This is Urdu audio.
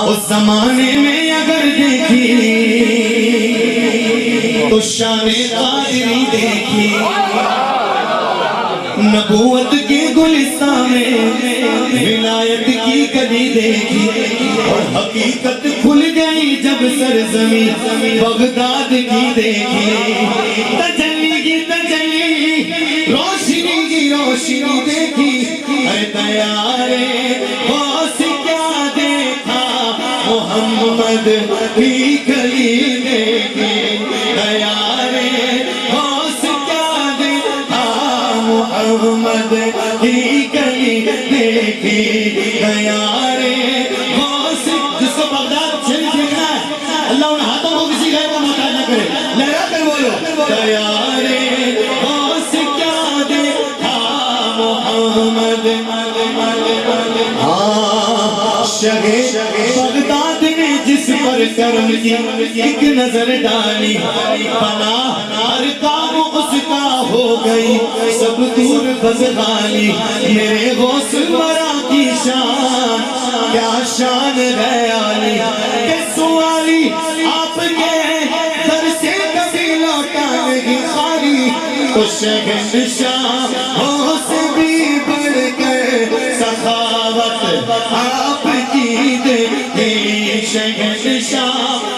اس زمانے میں اگر دیکھی تو شان قادری دیکھی، نبوت کے گلستان میں ولایت کی کلی دیکھی، اور حقیقت کھل گئی جب سرزمین بغداد کی دیکھی، تجلی کی تجلی، روشنی کی روشنی دیکھی، اے دیارے غوث کیا دیکھا، محمد کی کلی دیکھی، دیارے غوث کیا دیکھا، محمد کی کلی دیکھی، دیارے غوث، جس کو بغداد شریف دیکھنا ہے اللہ ان ہاتھوں کو کسی غیر کا محتاج نہ کرے، لہرا کر بولو، دیارے غوث کیا دیکھا، محمد بغداد نے جس پر کرم کی ایک نظر ڈالی، پناہ ارکاب اس کا ہو گئی سب دور بزغالی، میرے غوث ورا کی شان کیا شان ہے عالی، کہ سوالی آپ کے در سے کبھی لوٹا نہیں خالی، تو شہنشاہ غوث بھی بڑھ گئے، سخاوت آپ کی دیکھی، شہنشاہ